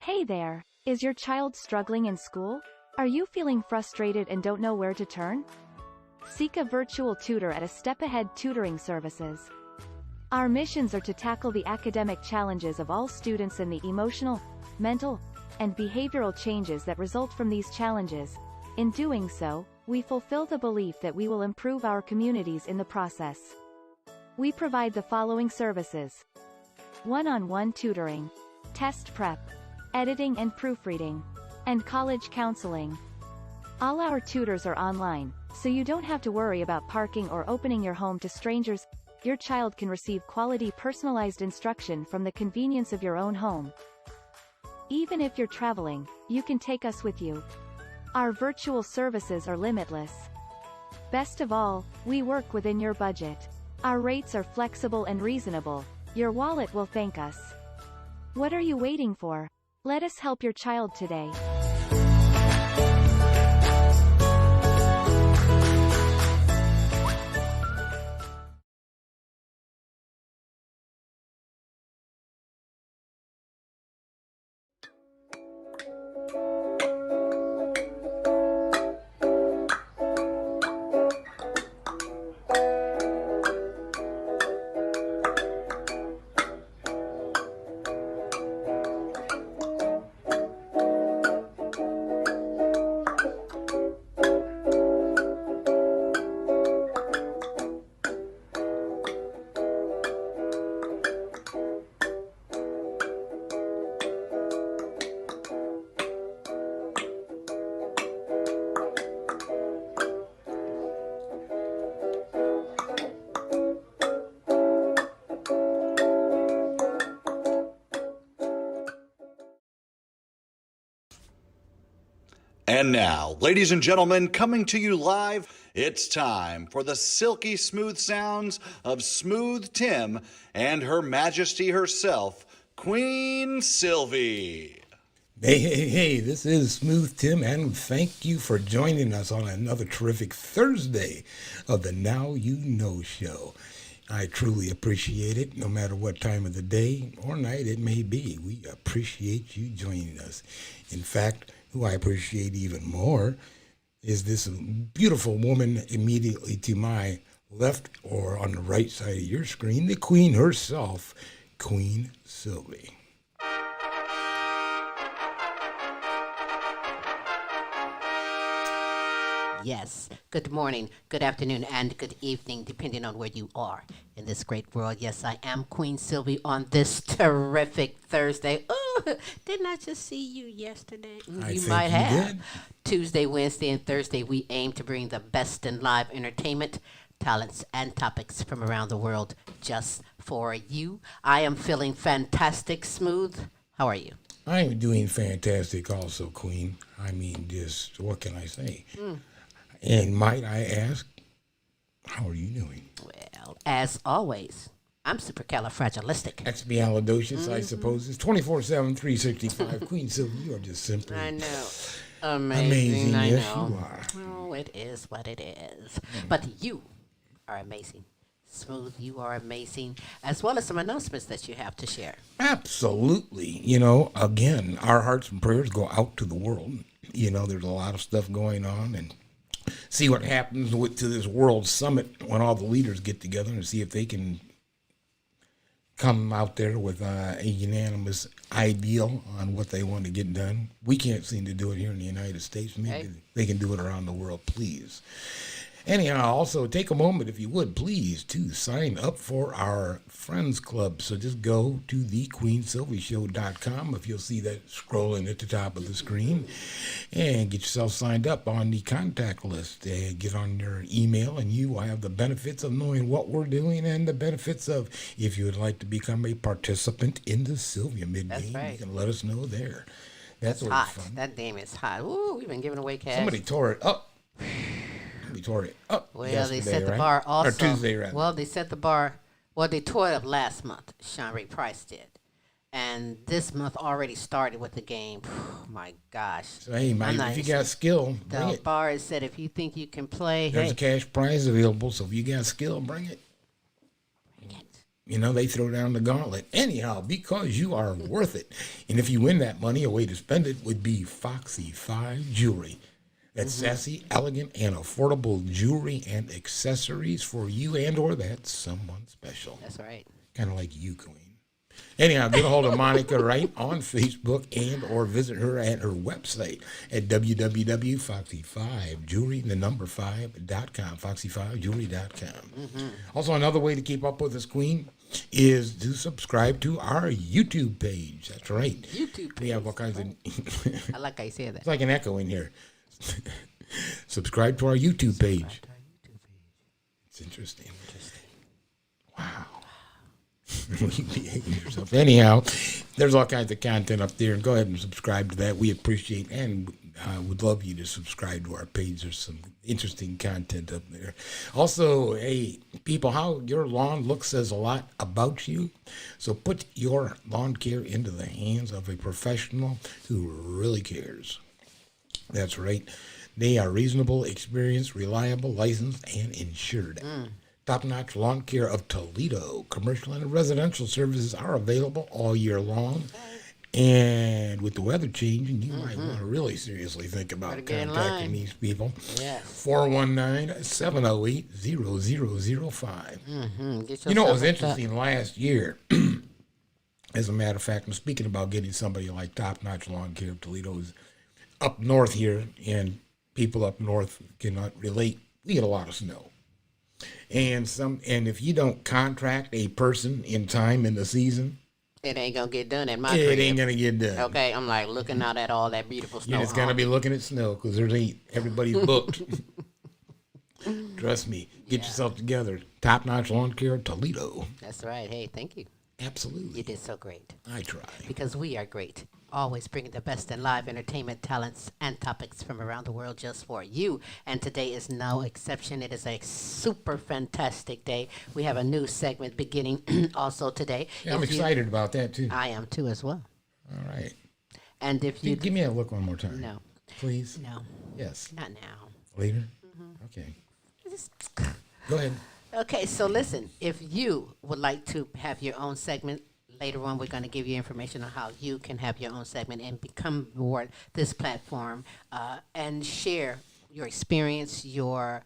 Hey there, is your child struggling in school? Are you feeling frustrated and don't know where to turn? Seek a virtual tutor at a Step Ahead Tutoring Services. Our missions are to tackle the academic challenges of all students and the emotional, mental, and behavioral changes that result from these challenges. In doing so, we fulfill the belief that we will improve our communities in the process. We provide the following services: one-on-one tutoring, test prep, editing and proofreading, and college counseling. All our tutors are online, so you don't have to worry about parking or opening your home to strangers. Your child can receive quality personalized instruction from the convenience of your own home. Even if you're traveling, you can take us with you. Our virtual services are limitless. Best of all, we work within your budget. Our rates are flexible and reasonable. Your wallet will thank us. What are you waiting for? Let us help your child today. And now, ladies and gentlemen, coming to you live, it's time for the silky smooth sounds of Smooth Tim and Her Majesty herself, Queen Silvy. Hey, this is Smooth Tim, and thank you for joining us on another terrific Thursday of the Now You Know Show. I truly appreciate it, no matter what time of the day or night it may be. We appreciate you joining us. In fact, who I appreciate even more is this beautiful woman immediately to my left or on the right side of your screen, the Queen herself, Queen Silvy. Yes. Good morning, good afternoon, and good evening, depending on where you are in this great world. Yes, I am Queen Silvy on this terrific Thursday. Oh, didn't I just see you yesterday? You might have. Did. Tuesday, Wednesday, and Thursday, we aim to bring the best in live entertainment, talents, and topics from around the world just for you. I am feeling fantastic, Smooth. How are you? I'm doing fantastic also, Queen. I mean, just, what can I say? And might I ask, how are you doing? Well, as always, I'm supercalifragilistic. Expialidocious, I suppose. It's 24/7, 365. Queen Silvy, you are just simply I know. Amazing. I yes, know. you are. Oh, it is what it is. But you are amazing. Smooth, you are amazing, as well as some announcements that you have to share. Absolutely. You know, again, our hearts and prayers go out to the world. You know, there's a lot of stuff going on, and see what happens to this world summit when all the leaders get together and see if they can come out there with a unanimous ideal on what they want to get done. We can't seem to do it here in the United States. Maybe they can do it around the world, please. Anyhow, also take a moment, if you would, please, to sign up for our Friends Club. So just go to thequeensilvyshow.com, if you'll see that scrolling at the top of the screen, and get yourself signed up on the contact list. And get on your email, and you will have the benefits of knowing what we're doing and the benefits of, if you would like to become a participant in the Sylvia mid-game, right. you can let us know there. That's Hot. fun. That game is hot. Ooh, we've been giving away cash. Somebody tore it up. We tore it up. Well, they set the right? bar also. Or Tuesday, rather. Well, they set the bar. Well, they tore it up last month. Sean Ray Price did. And this month already started with the game. My gosh. So, hey, Mike, if you got skill, bring The it. bar has said if you think you can play, There's a cash prize available, so if you got skill, bring it. bring it. They throw down the gauntlet. Anyhow, because you are worth it. And if you win that money, a way to spend it would be Foxy 5 Jewelry. That's sassy, elegant, and affordable jewelry and accessories for you and or that's someone special. That's right. Kind of like you, Queen. Anyhow, get a hold of Monica right on Facebook and or visit her at her website at www.foxy5jewelry5.com, foxy5jewelry.com. Also, another way to keep up with us, Queen, is to subscribe to our YouTube page. That's right. YouTube page. We have all kinds of... I like how you say that. It's like an echo in here. Subscribe to our YouTube page. It's interesting. Wow. You behave yourself. Anyhow, there's all kinds of content up there, and go ahead and subscribe to that. We appreciate and would love you to subscribe to our page. There's some interesting content up there. Also, hey, people, how your lawn looks says a lot about you. So put your lawn care into the hands of a professional who really cares. That's right. They are reasonable, experienced, reliable, licensed, and insured. Top-notch lawn care of Toledo. Commercial and residential services are available all year long. And with the weather changing, you might want to really seriously think about contacting these people. Yes. 419-708-0005. You know, it was interesting last year. As a matter of fact, I'm speaking about getting somebody like Top-Notch Lawn Care of Toledo is up north here, and people up north cannot relate. We get a lot of snow. And if you don't contract a person in time in the season, it ain't gonna get done at my crib. It ain't gonna get done. Okay, I'm like looking out at all that beautiful snow. You're just gonna be looking at snow because everybody's booked. Trust me. Get yourself together. Top Notch Lawn Care Toledo. That's right. Hey, thank you. Absolutely. You did so great. I try. Because we are great. Always bringing the best in live entertainment, talents, and topics from around the world just for you. And today is no exception. It is a super fantastic day. We have a new segment beginning also today. Yeah, I'm excited about that, too. I am, too, as well. All right. And if you... Give me a look one more time. No. Please? No. Yes. Not now. Later? Okay. Go ahead. Okay, so listen. If you would like to have your own segment, later on, we're going to give you information on how you can have your own segment and become aboard this platform and share your experience, your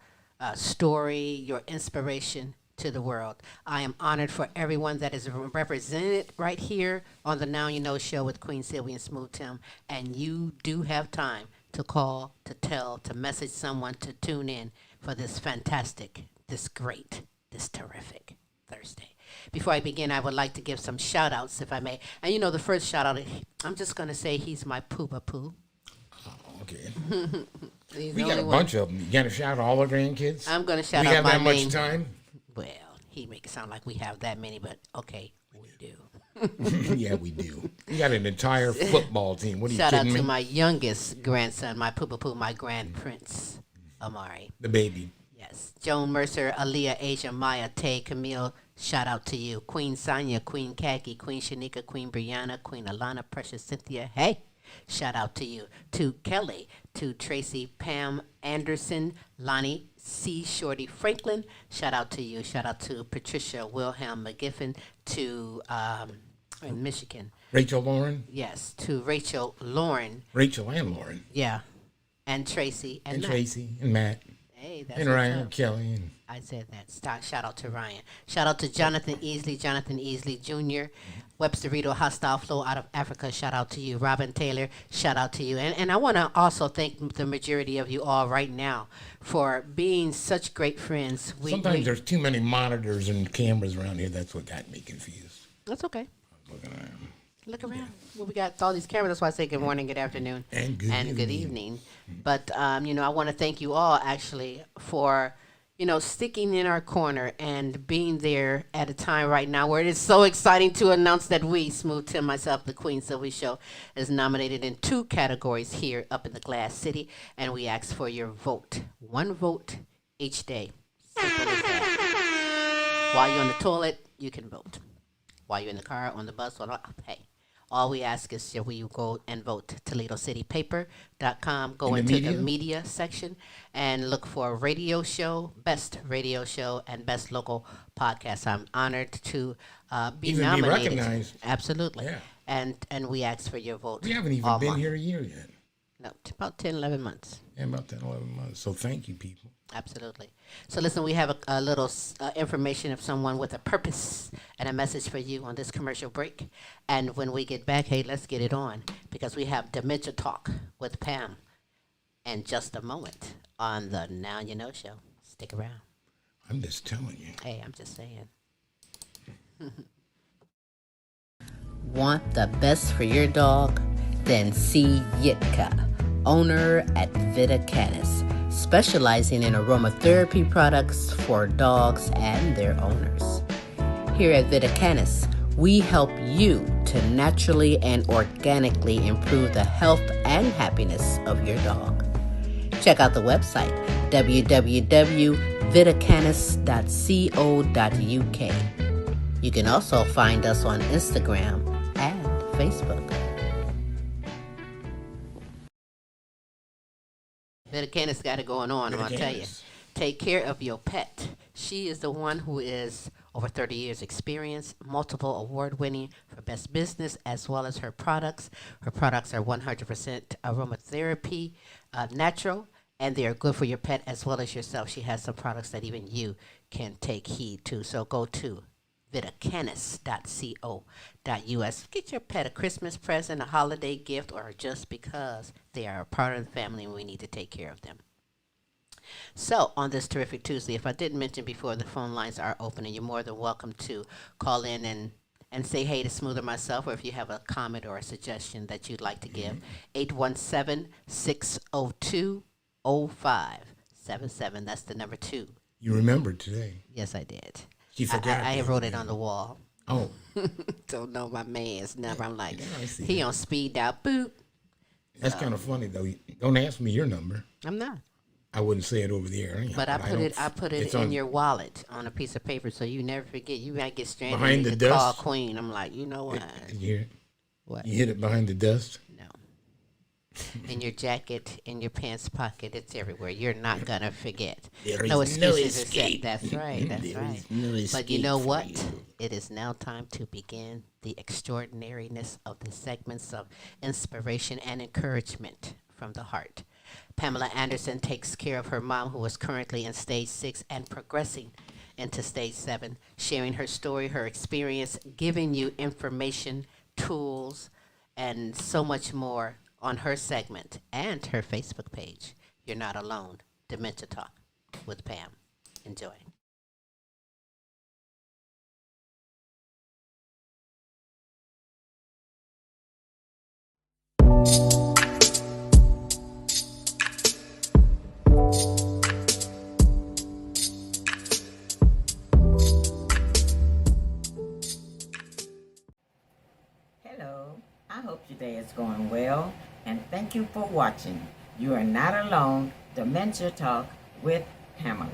story, your inspiration to the world. I am honored for everyone that is represented right here on the Now You Know show with Queen Silvy and Smooth Tim. And you do have time to call, to tell, to message someone to tune in for this fantastic, this great, this terrific Thursday. Before I begin, I would like to give some shout-outs, if I may. And you know, the first shout-out, I'm just going to say he's my poo-ba-poo. Oh, okay. We got a bunch of them. You got to shout out all the grandkids? I'm going to shout out my We have that main, much time? Well, he make it sound like we have that many, but okay, we do. Yeah, we do. We got an entire football team. What are you Shout out kidding to me? my youngest grandson, my poo-ba-poo, my grand prince, Amari. The baby. Yes. Joan Mercer, Aaliyah, Asia, Maya, Tay, Camille, shout out to you. Queen Sonia, Queen Khaki, Queen Shanika, Queen Brianna, Queen Alana, Precious Cynthia. Hey, shout out to you. To Kelly, to Tracy, Pam Anderson, Lonnie, C. Shorty Franklin. Shout out to you. Shout out to Patricia Wilhelm McGiffin, to in Michigan. Rachel Lauren? Yes, to Rachel Lauren. Rachel and Lauren. Yeah. And Tracy and Matt. Tracy and Matt. Hey, that's and Ryan and Kelly. And I said that. Shout out to Ryan. Shout out to Jonathan Easley Jr., Webster Rito, Hostile Flow out of Africa. Shout out to you. Robin Taylor, shout out to you. And I want to also thank the majority of you all right now for being such great friends. Sometimes there's too many monitors and cameras around here. That's what got me confused. That's okay. Look around. Well, we got all these cameras. That's why I say good morning, good afternoon, and good evening. But, I want to thank you all, actually, for, sticking in our corner and being there at a time right now where it is so exciting to announce that we, Smooth Tim, myself, the Queen Silvy Show, is nominated in 2 categories here up in the Glass City, and we ask for your vote. 1 vote each day. Simple as that. While you're on the toilet, you can vote. While you're in the car, on the bus, hey. All we ask is that you go and vote ToledoCityPaper.com, go In the into the media? media section and look for radio show, best radio show, and best local podcast. I'm honored to be Even be nominated. recognized. Absolutely. Yeah. And we ask for your vote. We haven't even all been month. here a year yet. No, about 10, 11 months. Yeah, about 10, 11 months. So thank you, people. Absolutely. So listen, we have a little information of someone with a purpose and a message for you on this commercial break. And when we get back, hey, let's get it on, because we have Dementia Talk with Pam in just a moment on the Now You Know show. Stick around. I'm just telling you. Hey, I'm just saying. Want the best for your dog? Then see Yitka, owner at Vita Canis, specializing in aromatherapy products for dogs and their owners. Here at Vita Canis, we help you to naturally and organically improve the health and happiness of your dog. Check out the website, www.vitacanis.co.uk. You can also find us on Instagram and Facebook. Vita Canis got it going on, I'm going to tell you. Take care of your pet. She is the one who is over 30 years experience, multiple award winning for best business, as well as her products. Her products are 100% aromatherapy, natural, and they are good for your pet as well as yourself. She has some products that even you can take heed to. So go to vitacanis.co.us. Get your pet a Christmas present, a holiday gift, or just because they are a part of the family and we need to take care of them. So, on this terrific Tuesday, if I didn't mention before, the phone lines are open and you're more than welcome to call in and say hey to Smooth or myself, or if you have a comment or a suggestion that you'd like to give, 817-602-0577. That's the number 2. You remembered today. Yes, I did. She forgot. I wrote it on the wall. Oh. Don't know my man's number. I'm like, Yeah, I see he that. on speed dial. Boop. That's kind of funny, though. Don't ask me your number. I'm not. I wouldn't say it over the air. Anyhow, But I put it it's in on- your wallet on a piece of paper so you never forget. You might get stranded Behind and the you call desk? Queen. I'm like, you know what? Did you hear it? What? You hit it behind the dust? No. In your jacket, in your pants pocket, it's everywhere. You're not gonna forget. There No is no excuses except escape. that's right. That's There right. is no But you know escape for what? you. It is now time to begin the extraordinariness of the segments of inspiration and encouragement from the heart. Pamela Anderson takes care of her mom, who is currently in stage 6 and progressing into stage 7, sharing her story, her experience, giving you information, tools, and so much more on her segment and her Facebook page. You're not alone. Dementia Talk with Pam. Enjoy. Hello, I hope your day is going well, and thank you for watching. You are not alone, Dementia Talk with Pamela.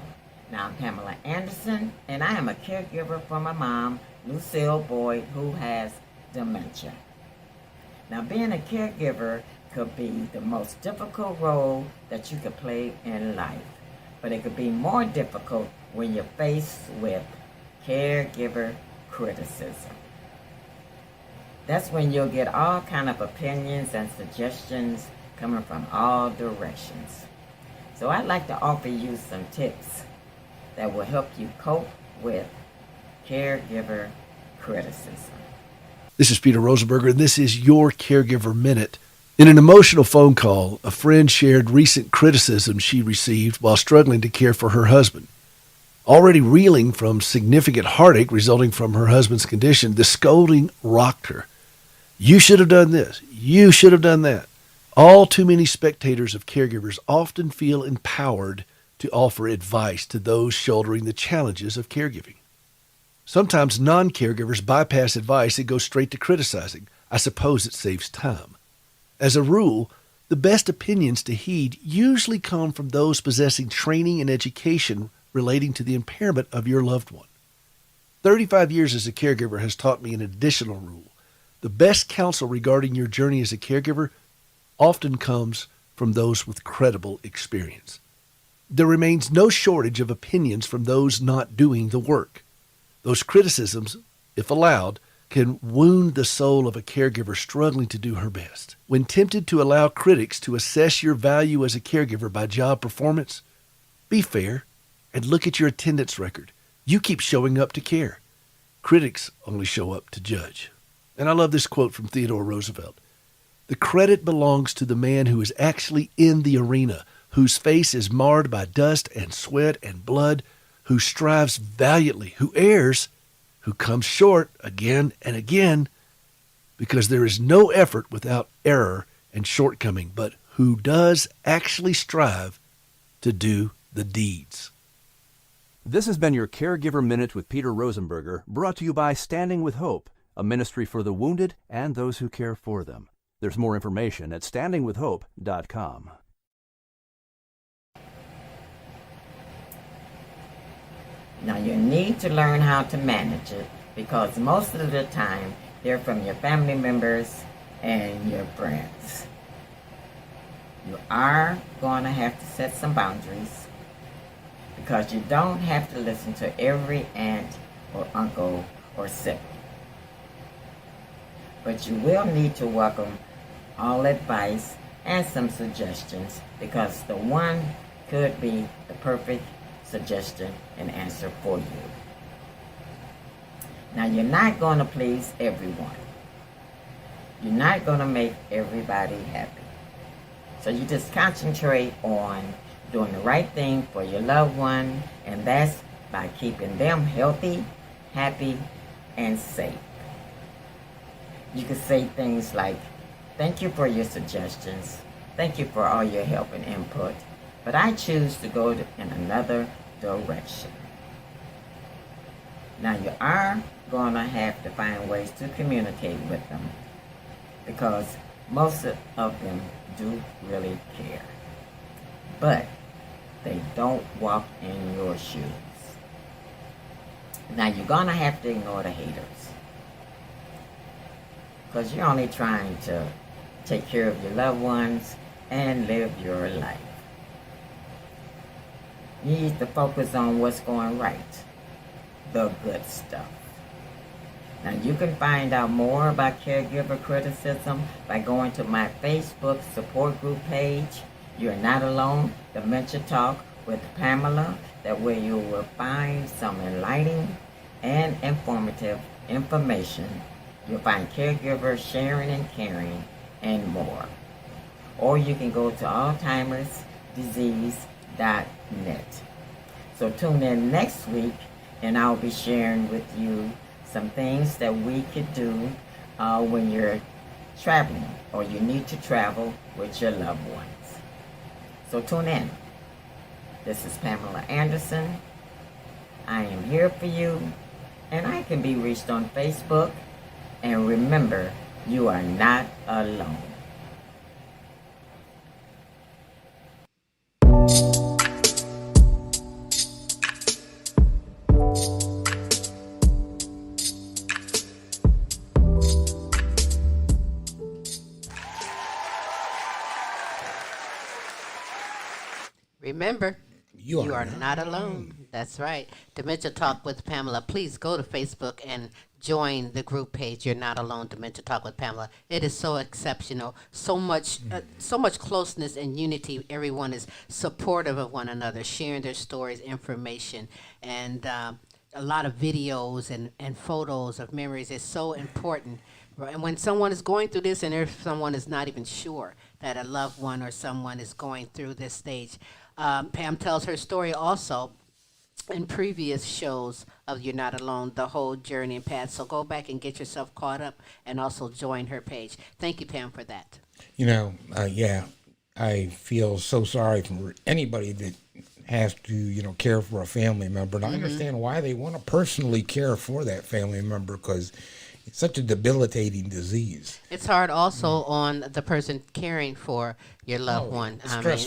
Now, I'm Pamela Anderson, and I am a caregiver for my mom, Lucille Boyd, who has dementia. Now, being a caregiver could be the most difficult role that you could play in life, but it could be more difficult when you're faced with caregiver criticism. That's when you'll get all kind of opinions and suggestions coming from all directions. So I'd like to offer you some tips that will help you cope with caregiver criticism. This is Peter Rosenberger, and this is your Caregiver Minute. In an emotional phone call, a friend shared recent criticism she received while struggling to care for her husband. Already reeling from significant heartache resulting from her husband's condition, the scolding rocked her. You should have done this. You should have done that. All too many spectators of caregivers often feel empowered to offer advice to those shouldering the challenges of caregiving. Sometimes non-caregivers bypass advice and go straight to criticizing. I suppose it saves time. As a rule, the best opinions to heed usually come from those possessing training and education relating to the impairment of your loved one. 35 years as a caregiver has taught me an additional rule. The best counsel regarding your journey as a caregiver often comes from those with credible experience. There remains no shortage of opinions from those not doing the work. Those criticisms, if allowed, can wound the soul of a caregiver struggling to do her best. When tempted to allow critics to assess your value as a caregiver by job performance, be fair and look at your attendance record. You keep showing up to care. Critics only show up to judge. And I love this quote from Theodore Roosevelt. The credit belongs to the man who is actually in the arena, whose face is marred by dust and sweat and blood, who strives valiantly, who errs, who comes short again and again, because there is no effort without error and shortcoming, but who does actually strive to do the deeds. This has been your Caregiver Minute with Peter Rosenberger, brought to you by Standing with Hope, a ministry for the wounded and those who care for them. There's more information at standingwithhope.com. Now you need to learn how to manage it, because most of the time they're from your family members and your friends. You are going to have to set some boundaries, because you don't have to listen to every aunt or uncle or sibling. But you will need to welcome all advice and some suggestions, because the one could be the perfect suggestion and answer for you. Now, you're not going to please everyone. You're not going to make everybody happy. So you just concentrate on doing the right thing for your loved one, and that's by keeping them healthy, happy, and safe. You could say things like, thank you for your suggestions, thank you for all your help and input, but I choose to go in another direction. Now you are going to have to find ways to communicate with them, because most of them do really care. But they don't walk in your shoes. Now you're going to have to ignore the haters, because you're only trying to take care of your loved ones and live your life. You need to focus on what's going right, the good stuff. Now you can find out more about caregiver criticism by going to my Facebook support group page, You're Not Alone, Dementia Talk with Pamela. That way you will find some enlightening and informative information. You'll find caregivers sharing and caring and more. Or you can go to alzheimersdisease.net. So tune in next week, and I'll be sharing with you some things that we could do when you're traveling or you need to travel with your loved ones. So tune in. This is Pamela Anderson. I am here for you, and I can be reached on Facebook. And remember, you are not alone. Remember, you are not alone. That's right. Dementia Talk with Pamela. Please go to Facebook and join the group page. You're Not Alone, Dementia Talk with Pamela. It is so exceptional. So much closeness and unity. Everyone is supportive of one another, sharing their stories, information, and a lot of videos and photos of memories is so important. And when someone is going through this, and if someone is not even sure that a loved one or someone is going through this stage, Pam tells her story also in previous shows of You're Not Alone, the whole journey and path. So go back and get yourself caught up and also join her page. Thank you, Pam, for that. I feel so sorry for anybody that has to, care for a family member. And I understand why they want to personally care for that family member, because it's such a debilitating disease. It's hard also on the person caring for your loved one.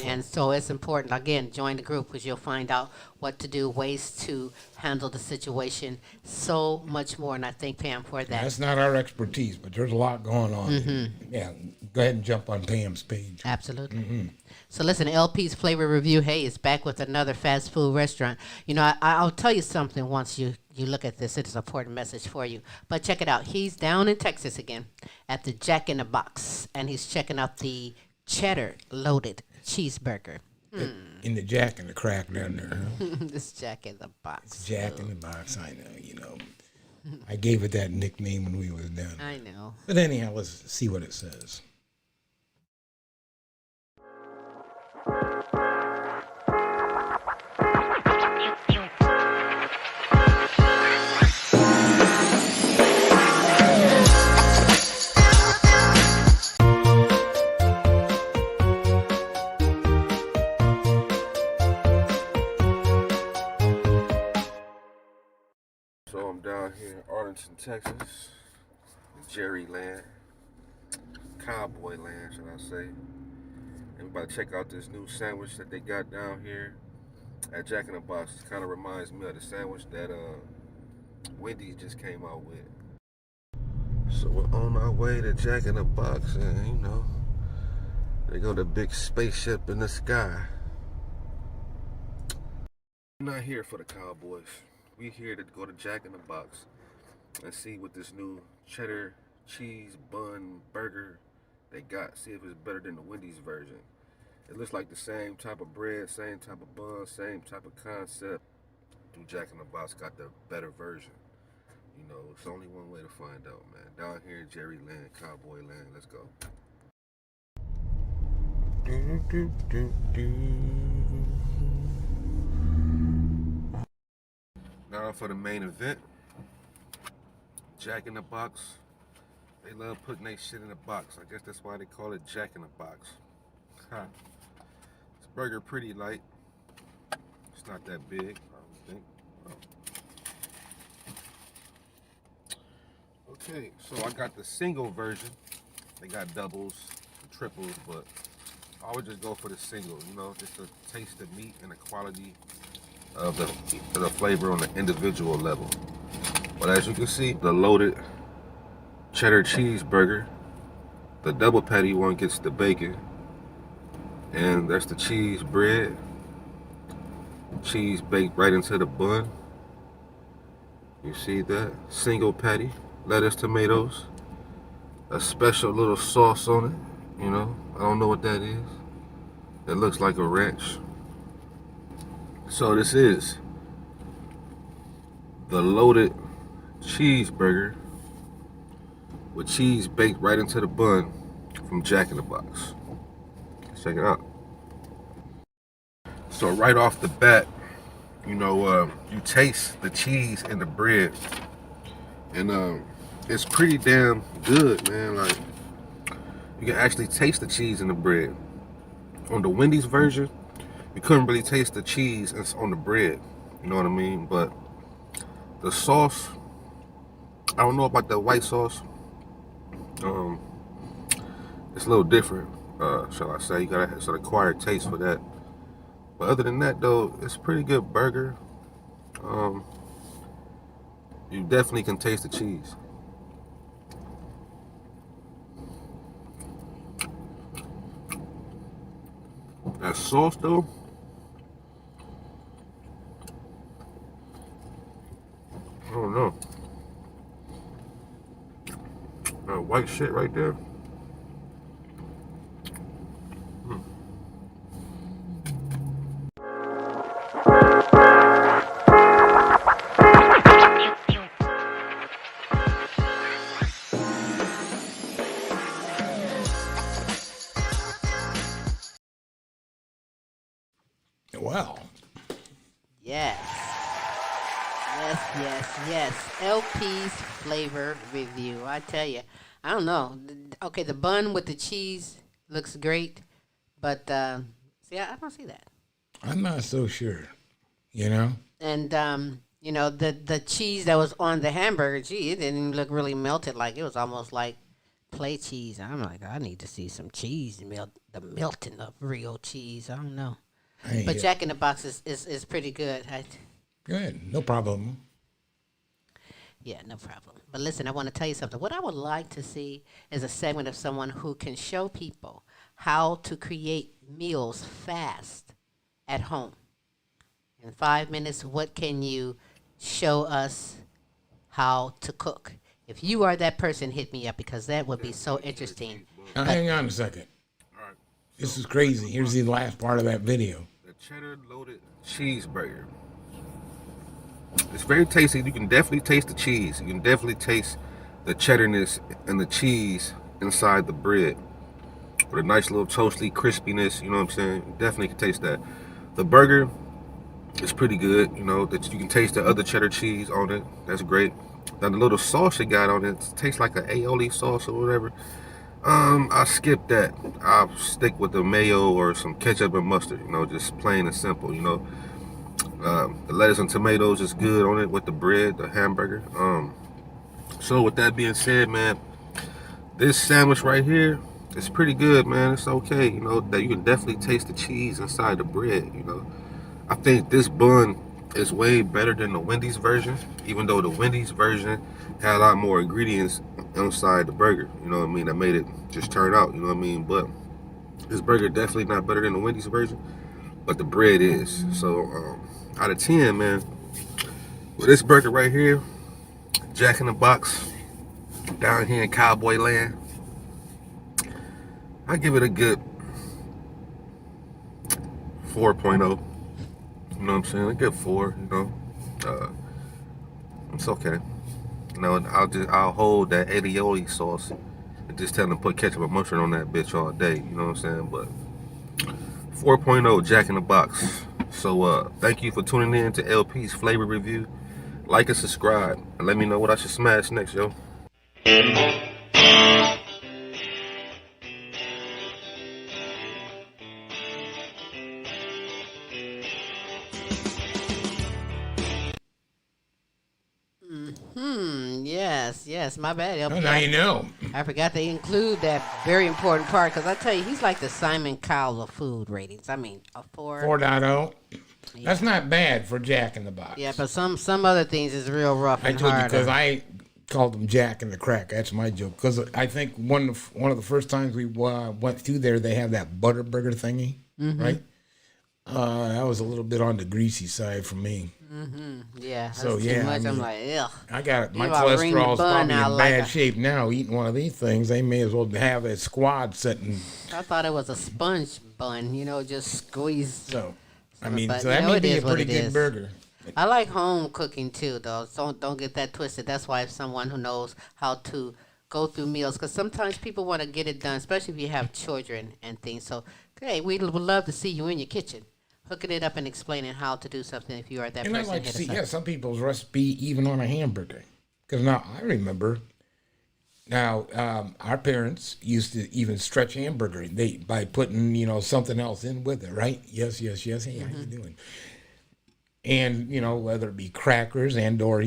And so it's important. Again, join the group because you'll find out what to do, ways to handle the situation, so much more. And I thank Pam for that. That's not our expertise, but there's a lot going on. Yeah, go ahead and jump on Pam's page. Absolutely. So listen, LP's Flavor Review, hey, is back with another fast food restaurant. You know, I'll tell you something once you look at this. It's an important message for you. But check it out. He's down in Texas again at the Jack in the Box, and he's checking out the cheddar loaded cheeseburger. In the Jack in the Crack down there. Huh? This Jack in the Box. It's Jack in the Box, I know, you know. I gave it that nickname when we was done. I know. But anyhow, let's see what it says. So I'm down here in Arlington, Texas, Jerry Land, Cowboy Land, should I say. And we're about to check out this new sandwich that they got down here at Jack in the Box. It kind of reminds me of the sandwich that Wendy's just came out with. So we're on our way to Jack in the Box, and you know, there go the big spaceship in the sky. I'm not here for the Cowboys. We here to go to Jack in the Box and see what this new cheddar cheese bun burger they got. See if it's better than the Wendy's version. It looks like the same type of bread, same type of bun, same type of concept. Do Jack in the Box got the better version? You know, it's only one way to find out, man. Down here in Jerry Land, Cowboy Land. Let's go. Now for the main event, Jack in the Box. They love putting their shit in a box. I guess that's why they call it Jack in the Box. Ha. This burger pretty light. It's not that big, I don't think. Oh. Okay, so I got the single version. They got doubles, triples, but I would just go for the single, you know, just to taste the meat and the quality of the flavor on the individual level. But as you can see, the loaded cheddar cheeseburger, the double patty one gets the bacon, and that's the cheese bread, cheese baked right into the bun. You see that? Single patty, lettuce, tomatoes, a special little sauce on it, you know, I don't know what that is. It looks like a ranch. So this is the loaded cheeseburger with cheese baked right into the bun from Jack in the Box. Let's check it out. So right off the bat, you know, you taste the cheese in the bread, and it's pretty damn good, man. Like, you can actually taste the cheese in the bread. On the Wendy's version, you couldn't really taste the cheese on the bread, you know what I mean? But the sauce, I don't know about the white sauce. It's a little different, shall I say. You gotta have an acquired taste for that. But other than that, though, it's a pretty good burger. You definitely can taste the cheese. That sauce, though, I don't know. That white shit right there. Wow. Yes. Yes. LP's Flavor Review. I tell you, I don't know. Okay, the bun with the cheese looks great, but see, I don't see that. I'm not so sure, you know? And, you know, the cheese that was on the hamburger, gee, it didn't look really melted. Like, it was almost like play cheese. I'm like, I need to see some cheese melt, the melting of real cheese. I don't know. But Jack in the Box is pretty good. Good, no problem. Yeah, no problem. But listen, I want to tell you something. What I would like to see is a segment of someone who can show people how to create meals fast at home. In 5 minutes, what can you show us how to cook? If you are that person, hit me up because that would be so interesting. Now, hang on a second. All right. This is crazy. Here's the last part of that video. The cheddar loaded cheeseburger. It's very tasty. You can definitely taste the cheese. You can definitely taste the cheddarness and the cheese inside the bread. With a nice little toasty crispiness, you know what I'm saying? You definitely can taste that. The burger is pretty good, you know, that you can taste the other cheddar cheese on it. That's great. Now the little sauce it got on it tastes like an aioli sauce or whatever. I skip that. I'll stick with the mayo or some ketchup and mustard, you know, just plain and simple, you know. The lettuce and tomatoes is good on it with the bread, the hamburger. So with that being said, man, this sandwich right here is pretty good, man. It's okay, you know, that you can definitely taste the cheese inside the bread, you know. I think this bun is way better than the Wendy's version, even though the Wendy's version had a lot more ingredients inside the burger, you know what I mean, that made it just turn out, you know what I mean. But this burger definitely not better than the Wendy's version, but the bread is. So out of 10, man, with this burger right here, Jack in the Box down here in Cowboy Land, I give it a good 4.0. You know what I'm saying? A good 4, you know. It's okay. You know, I'll hold that aioli sauce and just tell them to put ketchup and mustard on that bitch all day. You know what I'm saying? But 4.0 Jack in the Box. So thank you for tuning in to LP's Flavor Review. Like and subscribe, and let me know what I should smash next, yo. Yes, my bad. LP. Oh, now you know. I forgot to include that very important part because I tell you, he's like the Simon Cowell of food ratings. I mean, a 4. 4.0. Yeah. That's not bad for Jack in the Box. Yeah, but some other things is real rough and I told hard. you because I called them Jack in the Crack. That's my joke. Because I think one of the first times we went through there, they have that butter burger thingy, right? That was a little bit on the greasy side for me. Yeah, that's So, too yeah, much. I mean, I'm like, ugh. I got my You ought to wring the cholesterol's bun probably out in like bad a- shape now. Eating one of these things, they may as well have a squad sitting. I thought it was a sponge bun, you know, just squeezed. So, I mean, But, so you that know, may it be a is what pretty it good is. burger. I like home cooking too, though. So don't get that twisted. That's why someone who knows how to go through meals, because sometimes people want to get it done, especially if you have children and things. So, hey, we would love to see you in your kitchen, hooking it up and explaining how to do something if you are that And I person. like to hit see, us up. some people's recipe even on a hamburger. Because now I remember, our parents used to even stretch hamburger by putting, something else in with it, right? Yes. Hey, how you doing? And, whether it be crackers and or,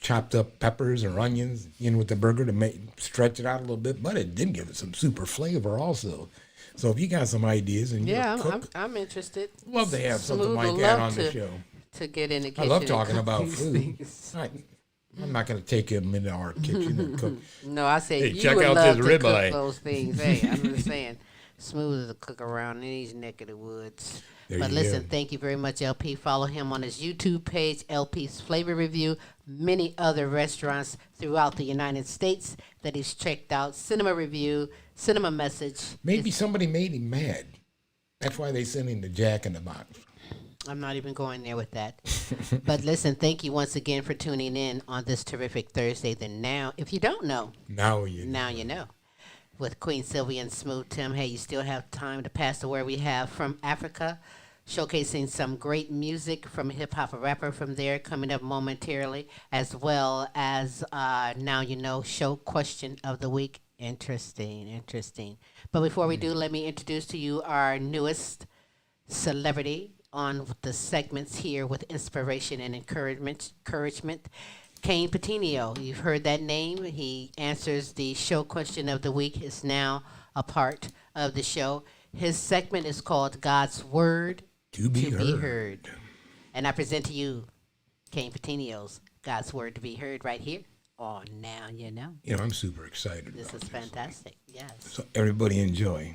chopped up peppers or onions in with the burger to stretch it out a little bit. But it did give it some super flavor also. So if you got some ideas and you're a cook, I'm interested. love to have something Smooth like would that love on the show. To get in the I kitchen. love and talking cook about these food. things. I'm not going to take him into our kitchen and cook. No, I said Hey, you check would out love this to cook ribeye. those things. Hey, I'm just saying, smooth as a cook around in these neck of the woods. There But you listen, go. thank you very much, LP. Follow him on his YouTube page, LP's Flavor Review. Many other restaurants throughout the United States that he's checked out. Cinema Review, Cinema Message. Maybe somebody made him mad. That's why they sent him to Jack in the Box. I'm not even going there with that. But listen, thank you once again for tuning in on this terrific Thursday. Then now, if you don't know, Now you now you know. With Queen Silvy and Smooth Tim, hey, you still have time to pass the word we have from Africa, showcasing some great music from a hip-hop rapper from there coming up momentarily, as well as Now You Know show question of the week. Interesting. But before we do, let me introduce to you our newest celebrity on the segments here with inspiration and encouragement. Kane Patino, you've heard that name. He answers the show question of the week, is now a part of the show. His segment is called God's Word To be heard. Heard. And I present to you Kane Patino's God's Word to be Heard right here on Now You Know. You know, I'm super excited. This about is fantastic. Yes. So everybody enjoy.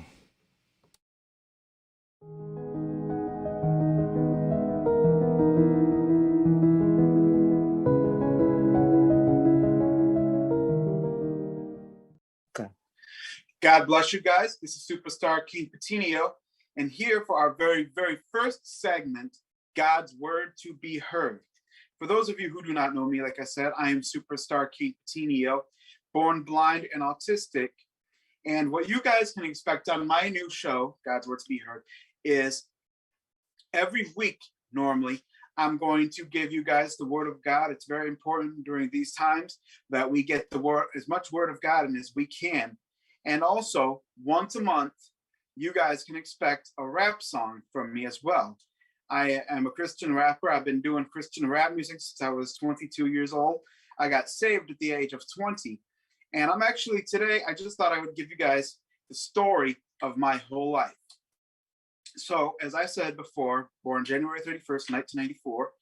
God bless you guys. This is Superstar King Patino, and here for our very, very first segment, God's Word to be Heard. For those of you who do not know me, like I said, I am Superstar King Patino, born blind and autistic. And what you guys can expect on my new show, God's Word to be Heard, is every week, normally, I'm going to give you guys the Word of God. It's very important during these times that we get the word, as much Word of God in as we can. And also, once a month, you guys can expect a rap song from me as well. I am a Christian rapper. I've been doing Christian rap music since I was 22 years old. I got saved at the age of 20. And I'm actually today, I just thought I would give you guys the story of my whole life. So, as I said before, born January 31st, 1994,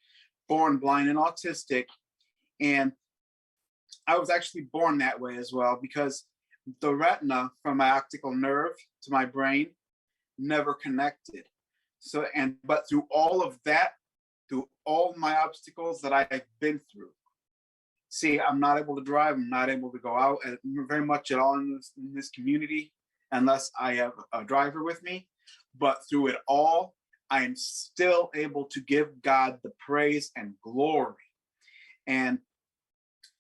born blind and autistic. And I was actually born that way as well because the retina from my optical nerve to my brain never connected. But through all of that, through all my obstacles that I've been through, see, I'm not able to drive, I'm not able to go out very much at all in this community unless I have a driver with me. But through it all, I am still able to give God the praise and glory. And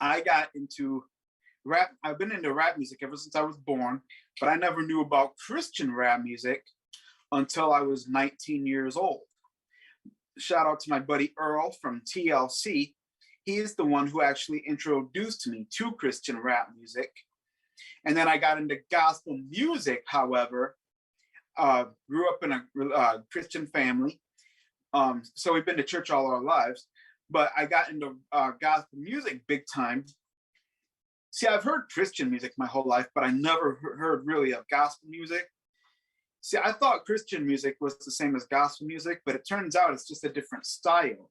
I got into rap. I've been into rap music ever since I was born, but I never knew about Christian rap music until I was 19 years old. Shout out to my buddy Earl from TLC. He is the one who actually introduced me to Christian rap music. And then I got into gospel music, however. Grew up in a Christian family. So we've been to church all our lives, but I got into gospel music big time. See, I've heard Christian music my whole life, but I never heard really of gospel music. See, I thought Christian music was the same as gospel music, but it turns out it's just a different style.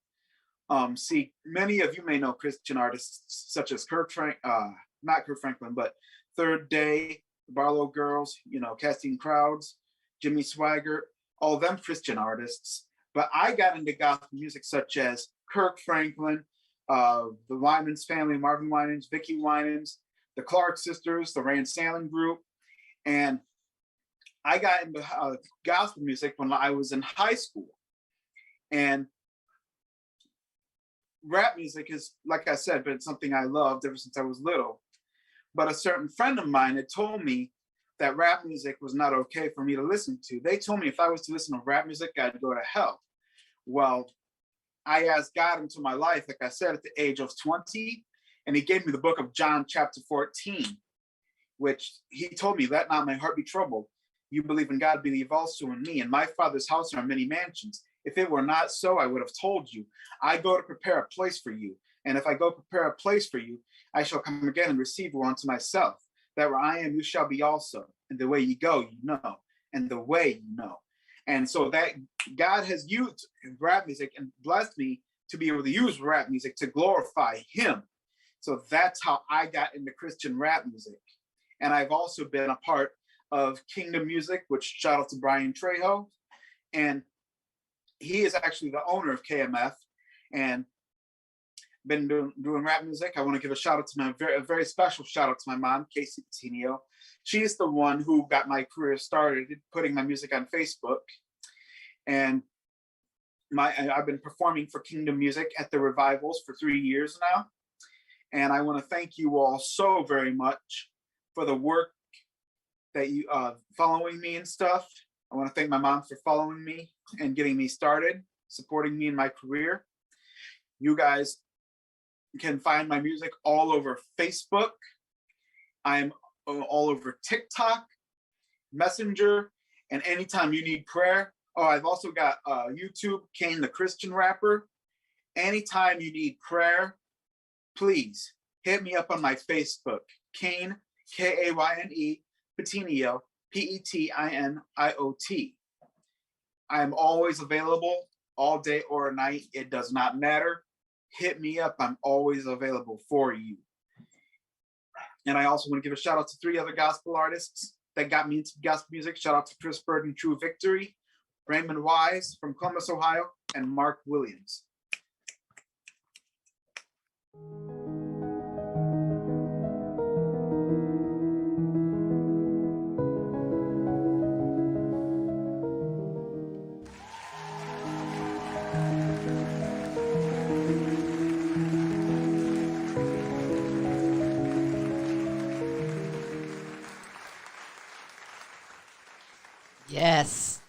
See, many of you may know Christian artists such as not Kirk Franklin, but Third Day, Barlow Girls, Casting Crowds, Jimmy Swaggart, all them Christian artists. But I got into gospel music such as Kirk Franklin, the Winans family, Marvin Winans, Vicki Winans, the Clark sisters, the Rand Sandlin group. And I got into gospel music when I was in high school. And rap music is, like I said, been something I loved ever since I was little. But a certain friend of mine had told me that rap music was not okay for me to listen to. They told me if I was to listen to rap music, I'd go to hell. Well, I asked God into my life, like I said, at the age of 20, and he gave me the book of John chapter 14, which he told me, let not my heart be troubled. You believe in God, believe also in me. In my Father's house are many mansions. If it were not so, I would have told you. I go to prepare a place for you. And if I go prepare a place for you, I shall come again and receive you unto myself. That where I am, you shall be also. And the way you go, you know. And the way you know. And so that God has used rap music and blessed me to be able to use rap music to glorify him. So that's how I got into Christian rap music. And I've also been a part of Kingdom Music, which shout out to Brian Trejo. And he is actually the owner of KMF and been doing rap music. I want to give a shout out to a very special shout out to my mom, Casey Patino. She's the one who got my career started putting my music on Facebook. And I've been performing for Kingdom Music at the revivals for 3 years now. And I want to thank you all so very much for the work that you following me and stuff. I want to thank my mom for following me and getting me started, supporting me in my career. You guys can find my music all over Facebook. I'm all over TikTok, Messenger, and anytime you need prayer. Oh, I've also got YouTube, Kane the Christian Rapper. Anytime you need prayer, please hit me up on my Facebook, Kane, Kayne, Petinio, Petiniot. I am always available all day or night. It does not matter. Hit me up. I'm always available for you. And I also want to give a shout out to 3 other gospel artists that got me into gospel music. Shout out to Chris Bird and True Victory, Raymond Wise from Columbus, Ohio, and Mark Williams. Yes.